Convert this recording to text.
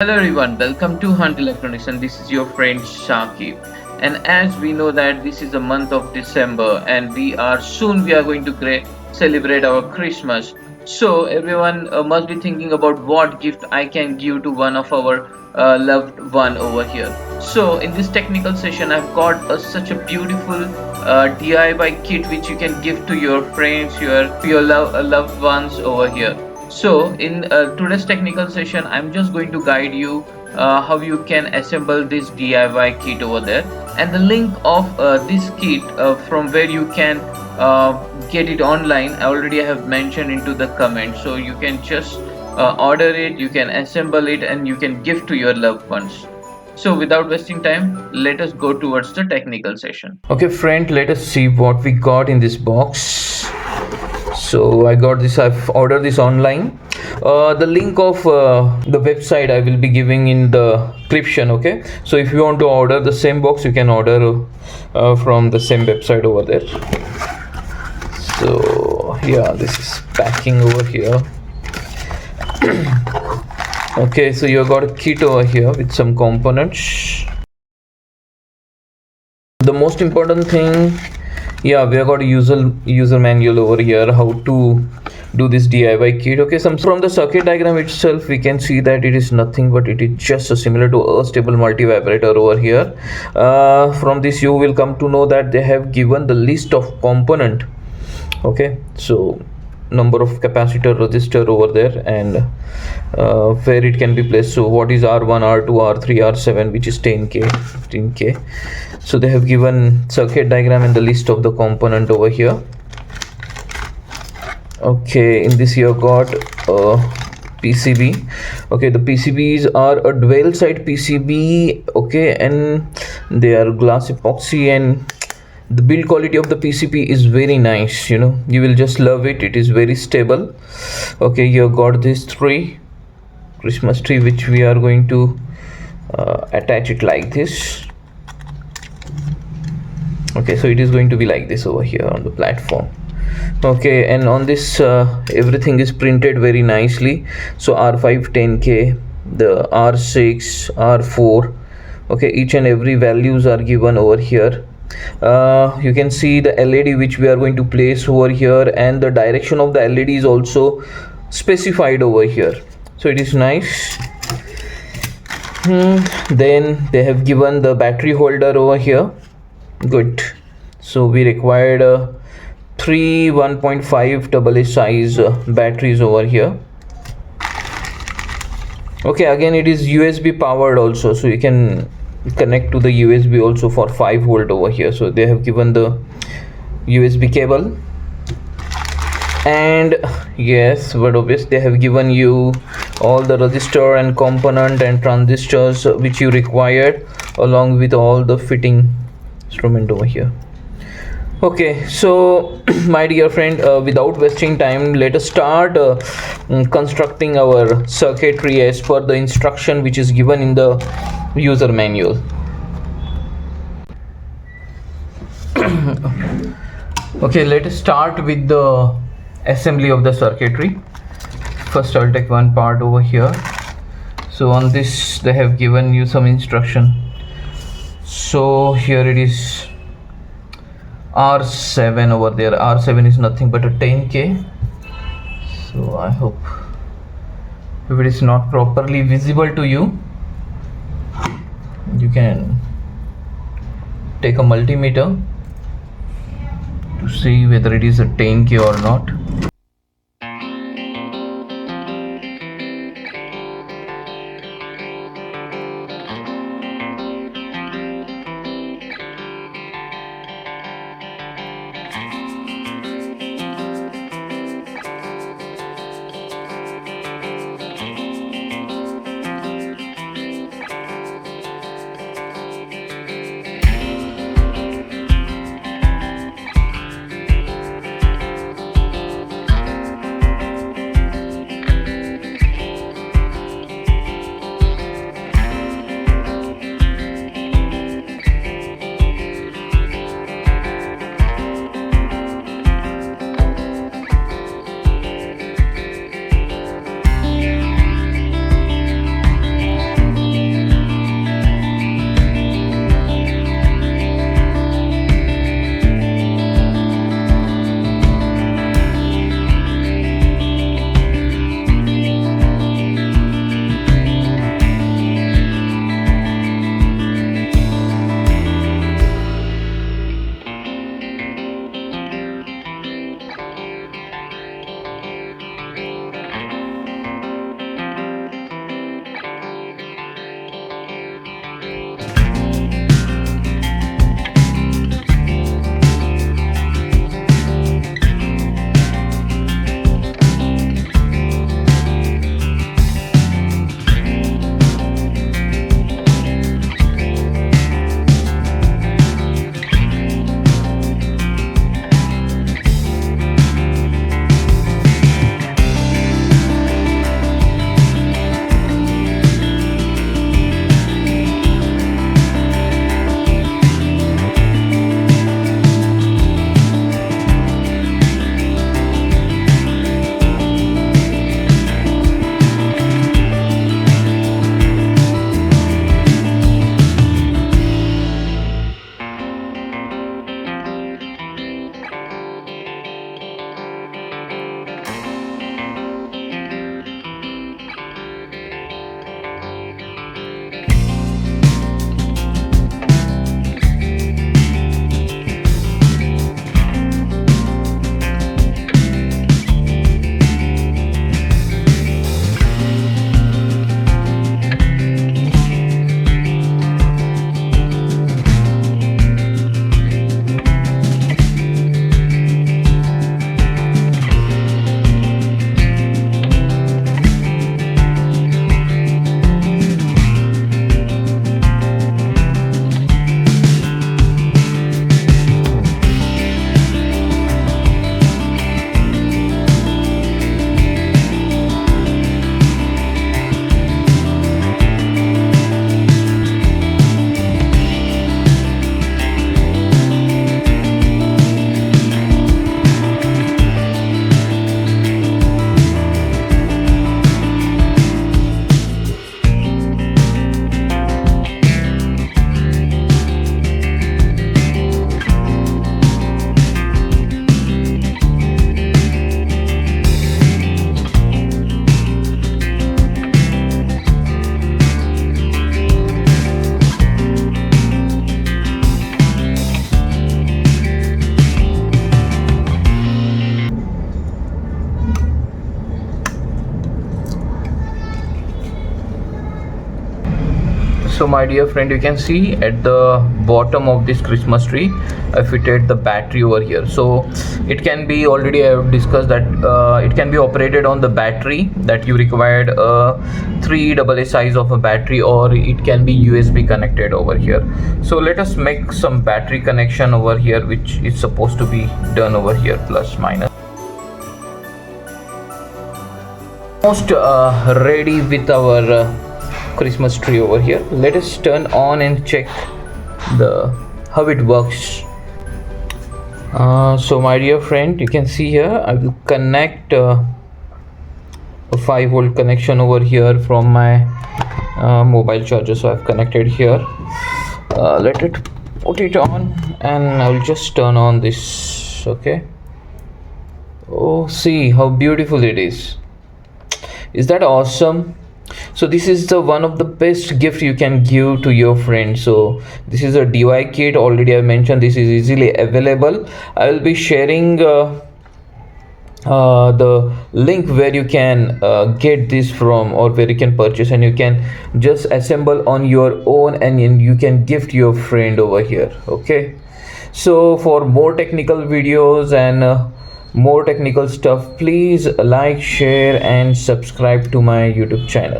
Hello everyone, welcome to Hunt Electronics and this is your friend Shakib. And as we know that this is the month of December and we are going to celebrate our Christmas. So everyone must be thinking about what gift I can give to one of our loved one over here. So in this technical session I've got such a beautiful DIY kit which you can give to your friends, your loved ones over here. So in today's technical session, I'm just going to guide you how you can assemble this DIY kit over there, and the link of this kit from where you can get it online. I already have mentioned into the comment, so you can just order it, you can assemble it, and you can give to your loved ones. So without wasting time, let us go towards the technical session. Okay, friend, let us see what we got in this box. So I've ordered this online. The link of the website I will be giving in the description. Okay, so if you want to order the same box, you can order from the same website over there. So yeah, this is packing over here. Okay, so you got a kit over here with some components. The most important thing, yeah, we have got a user manual over here how to do this DIY kit. Okay, some from the circuit diagram itself we can see that it is nothing but it is just similar to a stable multivibrator over here. From this you will come to know that they have given the list of component. Okay, so number of capacitor resistor over there and where it can be placed. So what is R1, R2, R3, R7, which is 10k 15k. So they have given circuit diagram and the list of the component over here. Okay, in this you got PCB. Okay, the PCBs are a dual side PCB. Okay, and they are glass epoxy, and the build quality of the PCB is very nice. You will just love it. It is very stable. Okay, you got this Christmas tree which we are going to attach it like this. Okay, so it is going to be like this over here on the platform. Okay, and on this everything is printed very nicely. So R5 10k, the R6, R4. Okay, each and every values are given over here. You can see the LED which we are going to place over here, and the direction of the LED is also specified over here. So it is nice. Then they have given the battery holder over here. Good. So we required three 1.5 AA size batteries over here. Okay, again it is USB powered also, so you can connect to the USB also for 5 volt over here. So they have given the USB cable, and yes, but obviously they have given you all the resistor and component and transistors which you required, along with all the fitting instrument over here. Okay, so my dear friend, without wasting time, let us start constructing our circuitry as per the instruction which is given in the user manual. Okay, let us start with the assembly of the circuitry. First I'll take one part over here. So on this they have given you some instruction. So here it is R7 over there. R7 is nothing but a 10k. So I hope if it is not properly visible to you, you can take a multimeter to see whether it is a 10k or not. So my dear friend, you can see at the bottom of this Christmas tree I fitted the battery over here. So it can be, already I have discussed that it can be operated on the battery, that you required a 3 AA size of a battery, or it can be USB connected over here. So let us make some battery connection over here, which is supposed to be done over here, plus minus. Almost ready with our Christmas tree over here. Let us turn on and check the how it works. So my dear friend, you can see here I will connect a 5-volt connection over here from my mobile charger. So I've connected here. Let it put it on, and I will just turn on this. Okay. Oh, see how beautiful it is that awesome? So this is the one of the best gift you can give to your friend. So this is a DIY kit, already I mentioned this is easily available. I will be sharing the link where you can get this from, or where you can purchase, and you can just assemble on your own, and you can gift your friend over here. Okay, so for more technical videos and more technical stuff, please like, share and subscribe to my YouTube channel.